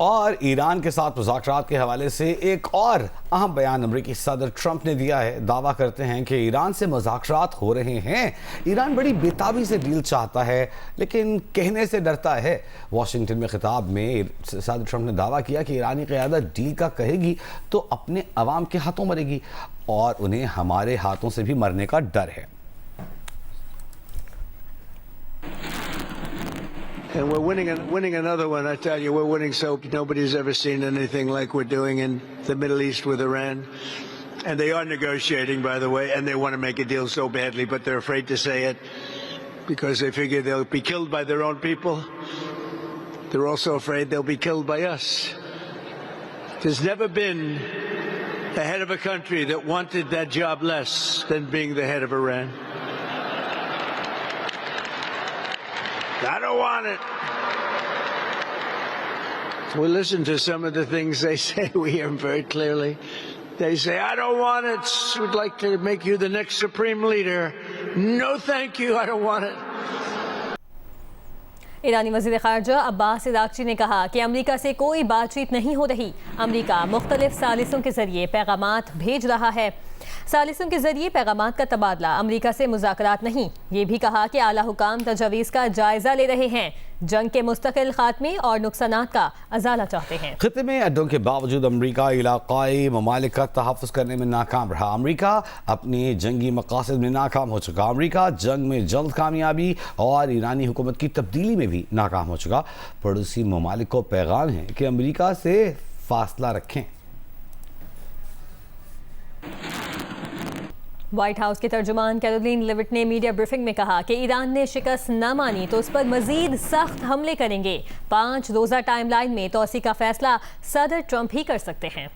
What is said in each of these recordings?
और ईरान के साथ मुज़ाकरात के हवाले से एक और अहम बयान अमेरिकी सदर ट्रंप ने दिया है। दावा करते हैं कि ईरान से मुज़ाकरात हो रहे हैं। ईरान बड़ी बेताबी से डील चाहता है लेकिन कहने से डरता है। वाशिंगटन में खिताब में सदर ट्रंप ने दावा किया कि ईरानी क़यादत डील का कहेगी तो अपने अवाम के हाथों मरेगी और उन्हें हमारे हाथों से भी मरने का डर है। And we're winning another one. I tell you, we're winning so nobody's ever seen anything like we're doing in the Middle East with Iran. And they are negotiating, by the way, and they want to make a deal so badly, but they're afraid to say it because they figure they'll be killed by their own people. They're also afraid they'll be killed by us. There's never been a head of a country that wanted that job less than being the head of Iran. I don't want it. We listen to some of the things they say. We hear them very clearly. They say, I don't want it. We'd like to make you the next supreme leader. No, thank you. I don't want it. ईरानी वज़ीर ख़ारजा अब्बास इराक़ची ने कहा कि अमरीका से कोई बातचीत नहीं हो रही। अमरीका मुख्तलिफ सालिसों के ज़रिए पैगामात भेज रहा है। सालिसों के ज़रिए पैगामात का तबादला, अमरीका से मुज़ाकरात नहीं। ये भी कहा कि आला हुकाम तजावीज़ का जायज़ा ले रहे हैं, जंग के मुस्तकिल खात्मे और नुकसानात का अजाला चाहते हैं। खित्ते में अड्डों के बावजूद अमरीका इलाक़ाई ममालिक का तहफ़्फ़ुज़ करने में नाकाम रहा। अमरीका अपने जंगी मक़ासद में नाकाम हो चुका। अमरीका जंग में जल्द कामयाबी और ईरानी हुकूमत की तब्दीली में भी नाकाम हो चुका। पड़ोसी ममालिक को पैगाम है कि अमरीका से फासला रखें। व्हाइट हाउस के तर्जुमान कैरोलिन लेविट ने मीडिया ब्रीफिंग में कहा कि ईरान ने शिकस्त न मानी तो उस पर मजीद सख्त हमले करेंगे। 5 रोज़ा टाइमलाइन में तोसी का फैसला सदर ट्रंप ही कर सकते हैं।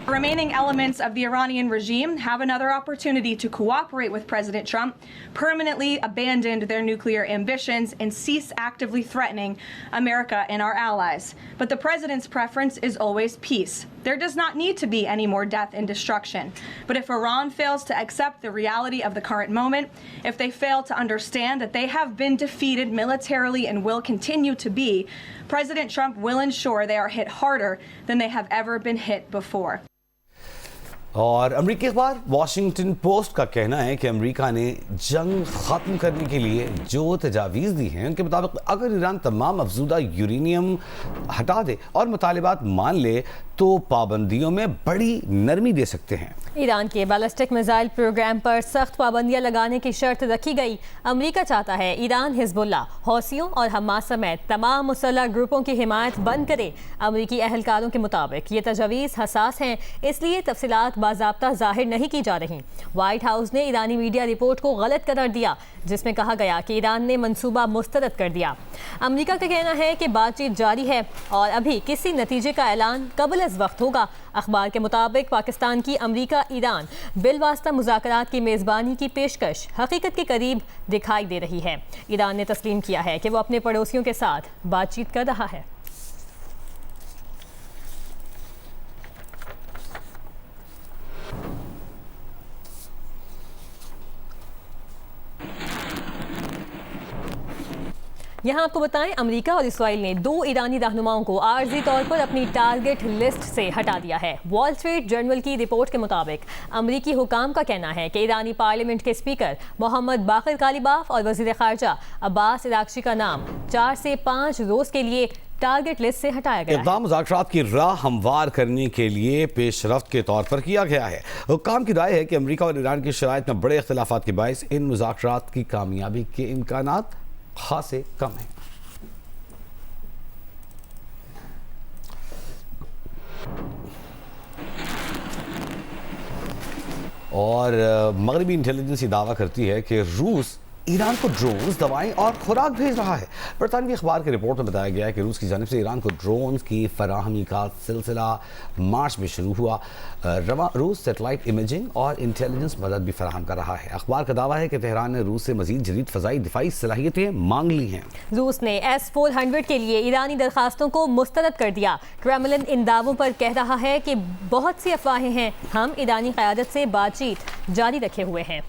Remaining elements of the Iranian regime have another opportunity to cooperate with President Trump, permanently abandon their nuclear ambitions, and cease actively threatening America and our allies. But the president's preference is always peace. There does not need to be any more death and destruction. But if Iran fails to accept the reality of the current moment, if they fail to understand that they have been defeated militarily and will continue to be, President Trump will ensure they are hit harder than they have ever been hit before. और अमरीकी अखबार Washington post का कहना है कि अमरीका ने जंग ख़त्म करने के लिए जो तजावीज़ दी हैं उनके मुताबिक अगर ईरान तमाम अफजूदा यूरेनियम हटा दे और मुतालिबात मान ले तो पाबंदियों में बड़ी नरमी दे सकते हैं। ईरान के बैलिस्टिक मिसाइल प्रोग्राम पर सख्त पाबंदियां लगाने की शर्त रखी गई। अमरीका चाहता है ईरान हिजबुल्लाह, हौसियों और हमास समेत तमाम मुसल्लह ग्रुपों की हिमायत बंद करे। अमरीकी अहलकारों के मुताबिक ये तजावीज़ हसास हैं, इसलिए तफसीलात बाज़ाब्ता जाहिर नहीं की जा रही। व्हाइट हाउस ने ईरानी मीडिया रिपोर्ट को गलत करार दिया जिसमें कहा गया कि ईरान ने मंसूबा मुस्तरद कर दिया। अमरीका का कहना है कि बातचीत जारी है और अभी किसी नतीजे का ऐलान कबल वक्त होगा। अखबार के मुताबिक पाकिस्तान की अमरीका ईरान बिलवास्ता मुज़ाकरात की मेज़बानी की पेशकश हकीकत के करीब दिखाई दे रही है। ईरान ने तस्लीम किया है कि वो अपने पड़ोसियों के साथ बातचीत कर रहा है। यहाँ आपको बताएं, अमेरिका और इसराइल ने 2 ईरानी रहनुमाओं को आर्जी तौर पर अपनी टारगेट लिस्ट से हटा दिया है। वॉल स्ट्रीट जर्नल की रिपोर्ट के मुताबिक अमेरिकी हुकाम का कहना है कि ईरानी पार्लियामेंट के स्पीकर मोहम्मद बाकर कालिबाफ और वज़ीर ख़ारजा अब्बास इराक़ची का नाम 4 से 5 रोज़ के लिए टारगेट लिस्ट से हटाया गया है। मुज़ाकरात की राह हमवार करने के लिए पेशरफ्त के तौर पर किया गया है। हुक्काम की राय है कि अमेरिका और ईरान की शराइत में बड़े इख्तिलाफात के बायस इन मुज़ाकरात की कामयाबी के इम्कानात खासे कम है। और मगरबी इंटेलिजेंस दावा करती है कि रूस ईरान को ड्रोन्स, दवाएं और खुराक भेज रहा है। बरतानवी अखबार की रिपोर्ट में बताया गया है कि रूस की जानिब से ईरान को ड्रोन्स की फराहमी का सिलसिला मार्च में शुरू हुआ। रूस सेटेलाइट इमेजिंग और इंटेलिजेंस मदद भी फराहम कर रहा है। अखबार का दावा है कि तेहरान ने रूस से मजीद जदीद फ़ज़ाई दिफाई सलाहियतें मांग ली हैं। रूस ने S-400 के लिए ईरानी दरखास्तों को मुस्तरद कर दिया। क्रेमलिन इन दावों पर कह रहा है कि बहुत सी अफवाहें हैं, हम ईरानी क़यादत से बातचीत जारी रखे हुए हैं।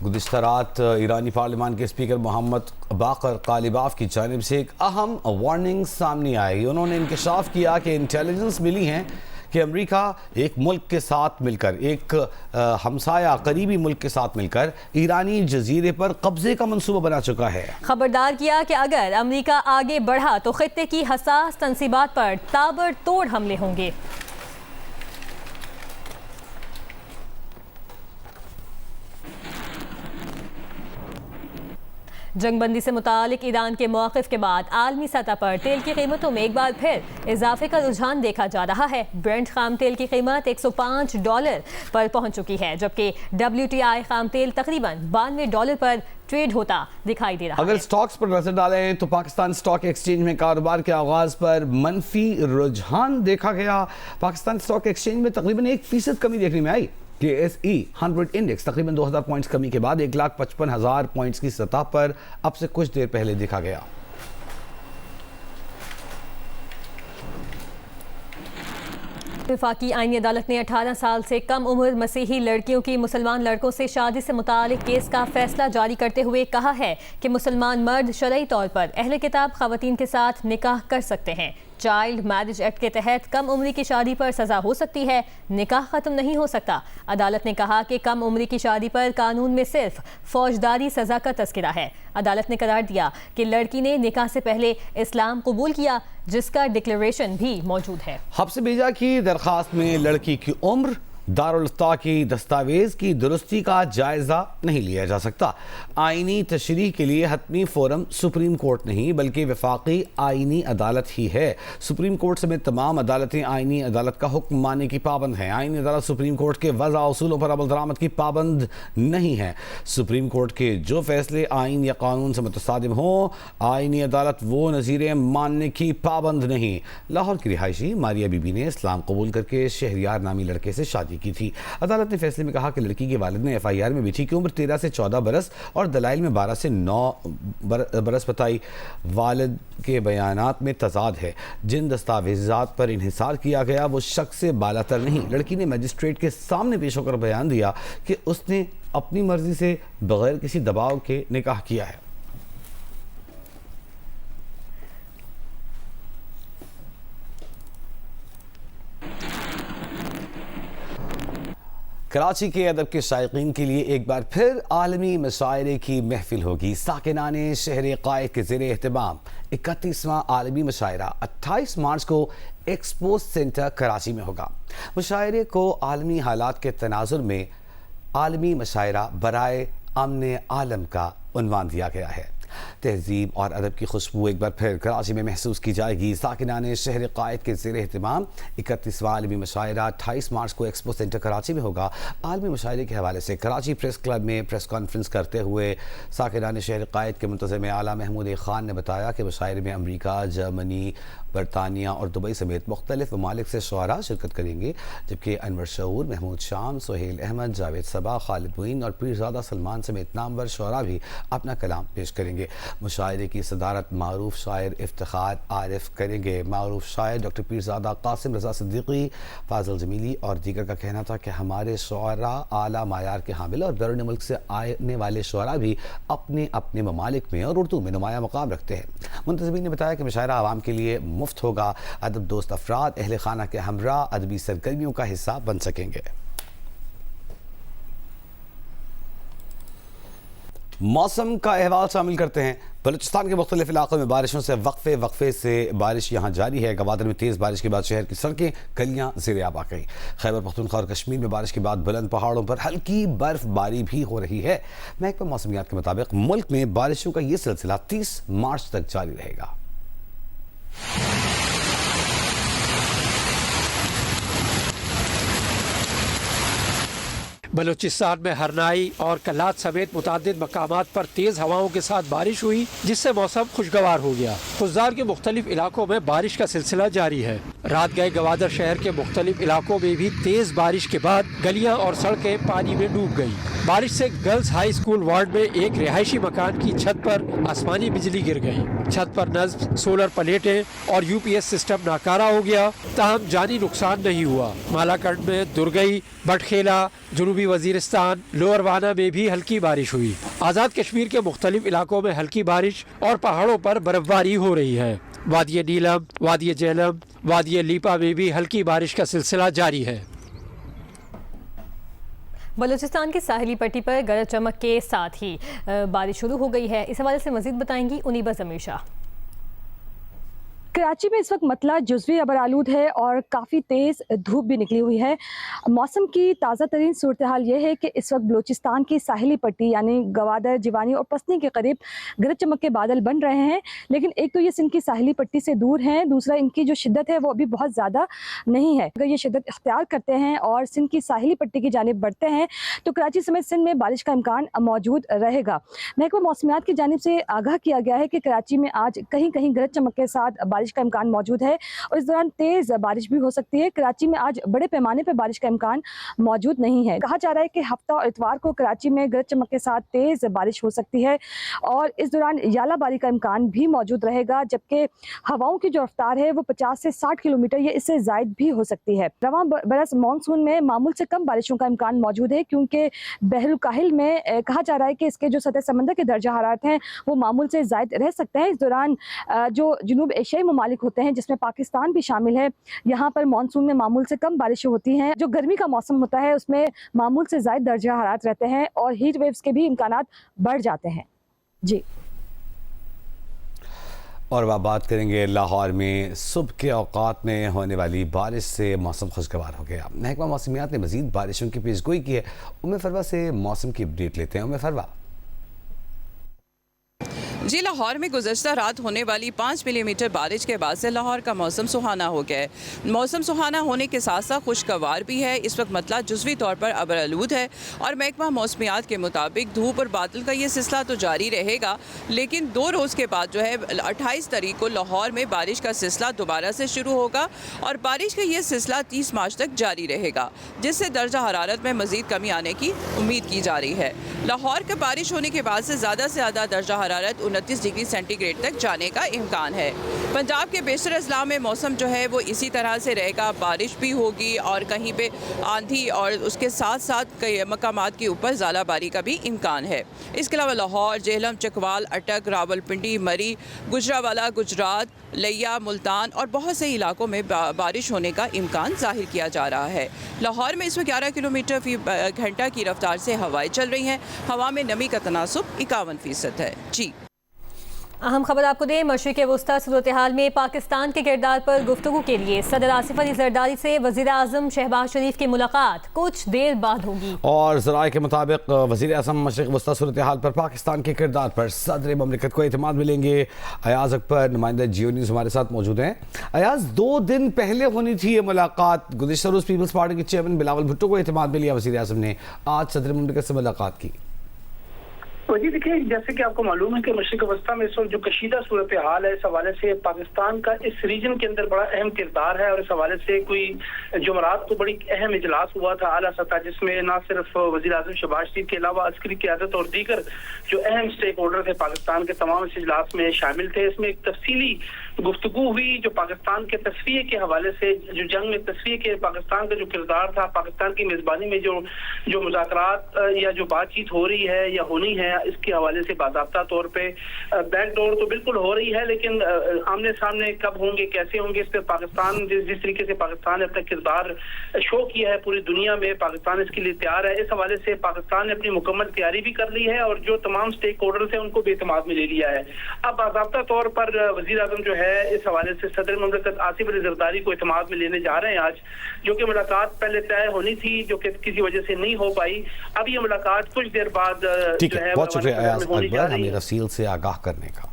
गुज़िश्ता रात ईरानी पार्लियामान के स्पीकर मोहम्मद बाकर कालिबाफ की जानिब से एक अहम वार्निंग सामने आई। उन्होंने इंकशाफ किया कि इंटेलिजेंस मिली हैं कि अमेरिका एक मुल्क के साथ मिलकर, एक हमसाया करीबी मुल्क के साथ मिलकर ईरानी जजीरे पर कब्जे का मंसूबा बना चुका है। खबरदार किया कि अगर अमेरिका आगे बढ़ा तो खित्ते की हसास तंसीबात पर ताबड़तोड़ हमले होंगे। जंगबंदी से मुतालिक ईरान के मौक़िफ़ के बाद आलमी सतह पर तेल की कीमतों में एक बार फिर इजाफे का रुझान देखा जा रहा है। ब्रेंट खाम तेल की कीमत $105 पर पहुंच चुकी है, जबकि WTI खाम तेल तकरीबन $92 पर ट्रेड होता दिखाई दे रहा है। अगर स्टॉक्स पर नजर डालें तो पाकिस्तान स्टॉक एक्सचेंज में कारोबार के आगाज पर मनफी रुझान देखा गया। पाकिस्तान स्टॉक एक्सचेंज में तकरीबन 1% कमी देखने में आई। KSE 100 इंडेक्स तकरीबन 2000 पॉइंट्स कमी के बाद 1,55,000 पॉइंट्स की सतह पर अब से कुछ देर पहले देखा गया। वफाकी आईनी अदालत ने 18 साल से कम उम्र मसीही लड़कियों की मुसलमान लड़कों से शादी से मुतालिक केस का फैसला जारी करते हुए कहा है कि मुसलमान मर्द शरई तौर पर अहले किताब खवातीन के साथ निकाह कर सकते हैं। चाइल्ड मैरिज एक्ट के तहत कम उम्री की शादी पर सजा हो सकती है, निकाह खत्म नहीं हो सकता। अदालत ने कहा कि कम उम्री की शादी पर कानून में सिर्फ फौजदारी सजा का तस्करा है। अदालत ने करार दिया कि लड़की ने निकाह से पहले इस्लाम कबूल किया, जिसका डिक्लेरेशन भी मौजूद है। हब्स बीजा की दरखास्त में लड़की की उम्र, दारुल इफ्ता की दस्तावेज की दुरुस्ती का जायजा नहीं लिया जा सकता। आईनी तशरीह के लिए हतमी फोरम सुप्रीम कोर्ट नहीं बल्कि वफाकी आईनी अदालत ही है। सुप्रीम कोर्ट समेत तमाम अदालतें आईनी अदालत का हुक्म मानने की पाबंद हैं। आईनी अदालत सुप्रीम कोर्ट के वज़ा उसूलों पर अमल दरामद की पाबंद नहीं है। सुप्रीम कोर्ट के जो फैसले आइन या कानून से मुतसादिम हों, आईनी अदालत वो नज़ीरें मानने की पाबंद नहीं। लाहौर की रिहायशी मारिया बीबी ने इस्लाम कबूल करके शहरियार नामी लड़के से शादी की थी। अदालत ने फैसले में कहा कि लड़की के वालिद ने FIR में बेटी की उम्र 13 से 14 बरस और दलाइल में 12 से 9 बरस बताई। वालिद के बयानात में तजाद है। जिन दस्तावेजात पर इन्हिसार किया गया वो शख्स से बालातर नहीं। लड़की ने मजिस्ट्रेट के सामने पेश होकर बयान दिया कि उसने अपनी मर्जी से बगैर किसी दबाव के निकाह किया है। कराची के अदब के शायकीन के लिए एक बार फिर आलमी मशायरे की महफिल होगी। साकिनाने शहर कायद के ज़ेरे एहतमाम 31वां आलमी मशायरा 28 मार्च को एक्सपो सेंटर कराची में होगा। मशायरे को आलमी हालात के तनाजुर में आलमी मशायरा बराए अमन आलम का उन्वान दिया गया है। तहजीब और अदब की खुशबू एक बार फिर कराची में महसूस की जाएगी। साकिनाने शहर कायद के ज़ेरे एहतमाम 31वां आलमी मशायरा 28 मार्च को एक्सपो सेंटर कराची में होगा। आलमी मशायरे के हवाले से कराची प्रेस क्लब में प्रेस कॉन्फ्रेंस करते हुए साकिनाने शहर कायद के मुंतज़िम आला महमूद खान ने बताया कि मशायरे में अमरीका, जर्मनी, बरतानिया और दुबई समेत मुख्तलिफ ममालिक से शुअरा शिरकत करेंगे, जबकि अनवर शऊर, महमूद शाम, सोहेल अहमद, जावेद सबा, खालिद मुइन और पीरज़ादा सलमान समेत नामवर शुअरा भी अपना कलाम पेश करेंगे। मुशायरे की सदारत मारूफ शायर इफ्तिखार आरिफ करेंगे। मारूफ शायर डॉक्टर पीरज़ादा कासिम रज़ा सिद्दीकी, फाजल जमीली और दीगर का कहना था कि हमारे शुअरा आला मायार के हामिल और बैरून मुल्क से आने वाले शुअरा भी अपने अपने ममालिक में और उर्दू में नुमाया मकाम रखते हैं। मुंतज़िमीन ने बताया कि मुशायरा आवाम के लिए मुफ्त होगा। अदब दोस्त अफराद अहले खाना के हमरा अदबी सरगर्मियों का हिस्सा बन सकेंगे। मौसम का अहवाल शामिल करते हैं। बलूचिस्तान के मुख्तलिफ इलाकों में बारिशों से वक्फे से बारिश यहाँ जारी है। गवादर में तेज़ बारिश के बाद शहर की सड़कें गलियाँ ज़ेर-ए-आब आ गई। खैबर पख्तूनख्वा और कश्मीर में बारिश के बाद बुलंद पहाड़ों पर हल्की बर्फबारी भी हो रही है। महकमा मौसमियात के मुताबिक मुल्क में बारिशों का ये सिलसिला 30 मार्च तक जारी रहेगा। बलूचिस्तान में हरनाई और कलात समेत मुतादिद मकामात पर तेज हवाओं के साथ बारिश हुई, जिससे मौसम खुशगवार हो गया। खुजदार के मुख्तलिफ इलाकों में बारिश का सिलसिला जारी है। रात गए गवादर शहर के मुख्तलिफ इलाकों में भी तेज बारिश के बाद गलियां और सड़कें पानी में डूब गई। बारिश से गर्ल्स हाई स्कूल वार्ड में एक रिहायशी मकान की छत पर आसमानी बिजली गिर गई। छत पर नस्ब सोलर प्लेटें और यूपीएस सिस्टम नाकारा हो गया, ताहम जानी नुकसान नहीं हुआ। मालाकंड में दुर्गई, बटखेला, जनूबी वजीरिस्तान, लोअर वाना में भी हल्की बारिश हुई। आज़ाद कश्मीर के मुख्तलिफ इलाकों में हल्की बारिश और पहाड़ों पर बर्फबारी हो रही है। वादिय नीलम, वादिय जेलम, वादिय लीपा में भी हल्की बारिश का सिलसिला जारी है। बलूचिस्तान की साहिली पट्टी पर गरज चमक के साथ ही बारिश शुरू हो गई है। इस हवाले से मजीद बताएंगी उनीबा जमीर शाह। कराची में इस वक्त मतला जुज़वी अबरालूद है और काफ़ी तेज़ धूप भी निकली हुई है। मौसम की ताज़ा तरीन सूरत हाल ये है कि इस वक्त बलूचिस्तान की साहिली पट्टी यानी गवादर, जिवानी और पसनी के करीब गरज चमक के बादल बन रहे हैं, लेकिन एक तो ये सिंध की साहिली पट्टी से दूर हैं, दूसरा इनकी जो शिद्दत है वो अभी बहुत ज़्यादा नहीं है। अगर ये शिद्दत इख्तियार करते हैं और सिंध की साहिली पट्टी की जानिब बढ़ते हैं तो कराची समेत सिंध में बारिश का इम्कान मौजूद रहेगा। महकमा मौसमियात की जानिब से आगाह किया गया है कि कराची में आज कहीं कहीं गरज चमक के साथ बारिश का इम्कान मौजूद है और इस दौरान तेज बारिश भी हो सकती है। कराची में आज बड़े पैमाने पर बारिश का इम्कान मौजूद नहीं है। कहा जा रहा है कि हफ्ता और इतवार को कराची में गरज चमक के साथ तेज बारिश हो सकती है और इस दौरान यालाबारी का इम्कान भी मौजूद रहेगा, जबकि हवाओं की जो रफ्तार है वो 50 से 60 किलोमीटर या इससे जायद भी हो सकती है। रवां बरस मानसून में मामूल से कम बारिशों का इम्कान मौजूद है, क्योंकि बहरुल काहिल में कहा जा रहा है कि इसके जो सतह समंदर के दर्जा हरारत हैं वो मामूल से जायद रह सकते हैं। इस दौरान जो जनूब एशियाई ममालिक होते हैं जिसमें पाकिस्तान भी शामिल है, यहाँ पर मानसून में मामूल से कम बारिशें होती हैं। जो गर्मी का मौसम होता है उसमें मामूल से ज़ायद दर्जा हरारत रहते हैं और हीट वेव्स के भी इम्कानात बढ़ जाते हैं। जी, और अब बात करेंगे लाहौर में सुबह के औकात में होने वाली बारिश से मौसम खुशगवार हो गया। महकमा मौसमियात ने मजीद बारिशों की पेशगोई की है। उम्मे फरवा से मौसम की अपडेट लेते हैं। उम्मे फरवा। जी, लाहौर में गुज़श्ता रात होने वाली 5 मिलीमीटर बारिश के बाद से लाहौर का मौसम सुहाना हो गया है। मौसम सुहाना होने के साथ साथ खुशगवार भी है। इस वक्त मतला जुज़वी तौर पर अबरालूद है और महकमा मौसमियात के मुताबिक धूप और बादल का ये सिलसिला तो जारी रहेगा, लेकिन 2 रोज़ के बाद जो है 28 तारीख को लाहौर में बारिश का सिलसिला दोबारा से शुरू होगा और बारिश का ये सिलसिला 30 मार्च तक जारी रहेगा, जिससे दर्जा हरारत में मज़ीद कमी आने की उम्मीद की जा रही है। लाहौर का बारिश होने के बाद से ज़्यादा दर्जा हरारत 29 डिग्री सेंटीग्रेड तक जाने का इम्कान है। पंजाब के बेशतर अजला में मौसम जो है वो इसी तरह से रहेगा, बारिश भी होगी और कहीं पे आंधी और उसके साथ साथ कई मकामात के ऊपर ज़ालाबारी का भी इम्कान है। इसके अलावा लाहौर, जेहलम, चकवाल, अटक, रावलपिंडी, मरी, गुजरावाला, गुजरात, लिया, मुल्तान और बहुत से इलाकों में बारिश होने का इम्कान जाहिर किया जा रहा है। लाहौर में इसमें 11 किलोमीटर फी घंटा की रफ्तार से हवाएं चल रही हैं। हवा में नमी का तनासुब 51% है। जी, अहम खबर आपको दें, मशरिक़ वस्ता सूरत हाल में पाकिस्तान के किरदार पर गुफ्तगू के लिए सदर आसिफ अली ज़रदारी से वज़ीर आज़म शहबाज शरीफ की मुलाकात कुछ देर बाद होगी। और ज़राए के मुताबिक वज़ीर आज़म मशरिक़ वस्ता सूरत हाल पर पाकिस्तान के किरदार पर सदर ममलिकत को एतमाद मिलेंगे। अयाज अकबर, नुमाइंदा जियो न्यूज़ हमारे साथ मौजूद हैं। अयाज, 2 दिन पहले होनी थी ये मुलाकात। गुज़िश्ता रोज़ पीपल्स पार्टी के चेयरमैन बिलावल भुट्टो को एतमाद में लिया वज़ीर आज़म ने, आज सदर ममलिकत से मुलाकात की। तो जी देखिए, जैसे कि आपको मालूम है कि मशरिक़ वस्ता में इस वक्त जो कशीदा सूरत हाल है, इस हवाले से पाकिस्तान का इस रीजन के अंदर बड़ा अहम किरदार है और इस हवाले से कोई जुमरात को बड़ी अहम इजलास हुआ था आला सतह, जिसमें न सिर्फ वज़ीर आज़म शहबाज शरीफ के अलावा अस्करी क़यादत और दीगर जो अहम स्टेक होल्डर थे पाकिस्तान के तमाम इस इजलास में शामिल थे। इसमें एक तफसीली गुफ्तगू हुई जो पाकिस्तान के तस्वीर के हवाले से, जो जंग में तस्वीर के पाकिस्तान का जो किरदार था, पाकिस्तान की मेज़बानी में जो मुज़ाकरात या जो बातचीत हो रही है या होनी है, इसके हवाले से बाज़ाब्ता तौर पे बैकडोर तो बिल्कुल हो रही है, लेकिन आमने सामने कब होंगे, कैसे होंगे, इस पर पाकिस्तान जिस तरीके से पाकिस्तान ने अपना किरदार शो किया है पूरी दुनिया में, पाकिस्तान इसके लिए तैयार है। इस हवाले से पाकिस्तान ने अपनी मुकम्मल तैयारी भी कर ली है और जो तमाम स्टेक होल्डर्स हैं उनको बेतमाद में ले लिया है। अब बाज़ाब्ता तौर पर वज़ीर आज़म जो है इस हवाले से सदर ममलिकत आसिफ अली ज़रदारी को एतमाद में लेने जा रहे हैं आज, जो कि मुलाकात पहले तय होनी थी जो कि किसी वजह से नहीं हो पाई। अब ये मुलाकात कुछ देर बाद जो है बहुत शुक्रिया अयाज अकबर हमें तफसील से आगाह करने का।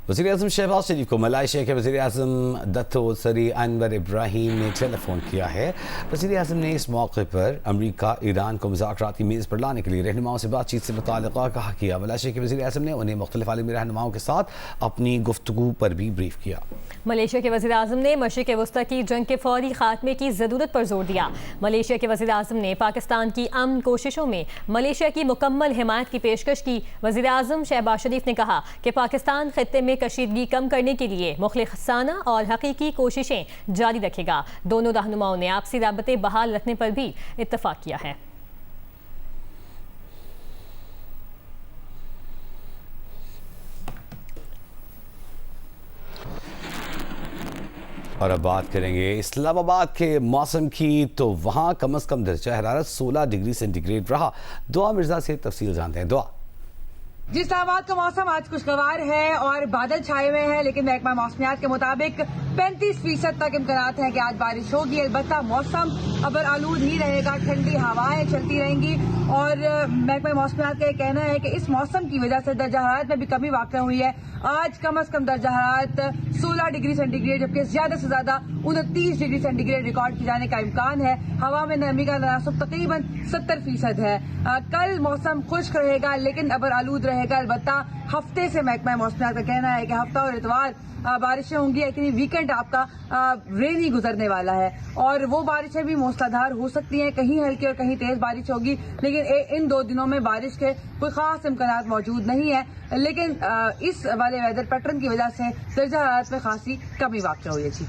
वज़ीर आज़म शहबाज शरीफ को मलाइशिया के वज़ीर आज़म दत्तो सरी अनवर इब्राहिम ने टेलीफोन किया है। वज़ीर आज़म ने इस मौके पर अमरीका ईरान को मुज़ाकरात की मेज़ पर लाने के लिए रहनुमाओं से बातचीत से मुताल्लिक़ कहा किया। मलाइशिया के वज़ीर आज़म ने उन्हें मुख्तलिफ आलमी रहनुमाओं के साथ अपनी गुफ्तगू पर भी ब्रीफ किया। मलेशिया के वज़ीर आज़म ने मशरिक़ वस्ता की जंग के फौरी खात्मे की ज़रूरत पर जोर दिया। मलेशिया के वज़ीर आज़म ने पाकिस्तान की अमन कोशिशों में मलेशिया की मुकम्मल हिमायत की पेशकश की। वज़ीर आज़म शहबाज शरीफ ने कहा कि पाकिस्तान खित्ते में कशीदगी कम करने के लिए मुखलिसाना और हकीकी कोशिशें जारी रखेगा। दोनों रहनुमाओं ने आपसी राबते बहाल रखने पर भी इत्तफाक किया है। और अब बात करेंगे इस्लामाबाद के मौसम की, तो वहाँ कम अज़ कम दर्जा हरारत 16 डिग्री सेंटीग्रेड रहा। दुआ मिर्जा से तफसील जानते हैं। दुआ जी, इस्लामाबाद का मौसम आज खुशगवार है और बादल छाए हुए हैं, लेकिन महकमा मौसमियात के मुताबिक 35% तक इम्कानात हैं कि आज बारिश होगी। अलबत्ता मौसम अबर आलूद ही रहेगा, ठंडी हवाएं चलती रहेंगी और महकमा मौसमियात का कहना है कि इस मौसम की वजह से दर्जा हरारत में भी कमी वाक़ हुई है। आज कम अज कम दर्जा हरारत 16 डिग्री सेंटीग्रेड जबकि ज्यादा से ज्यादा 29 डिग्री सेंटीग्रेड रिकॉर्ड की जाने का इम्कान है। हवा में नमी का तनासुब तकरीबन 70% है। कल मौसम खुश्क रहेगा लेकिन अबर आलूद रहेगा। अलबत्ता हफ्ते से महकमा मौसमियात का कहना है कि हफ्ता और इतवार बारिशें होंगी, लेकिन वीकेंड आपका रेनी गुजरने वाला है और वो बारिशें भी मूसलाधार हो सकती हैं, कहीं हल्की और कहीं तेज बारिश होगी। लेकिन इन 2 दिनों में बारिश के कोई खास इम्कानात मौजूद नहीं है, लेकिन इस वाले वेदर पैटर्न की वजह से दर्जा हरारत में खासी कमी वाक़ हुई है। जी।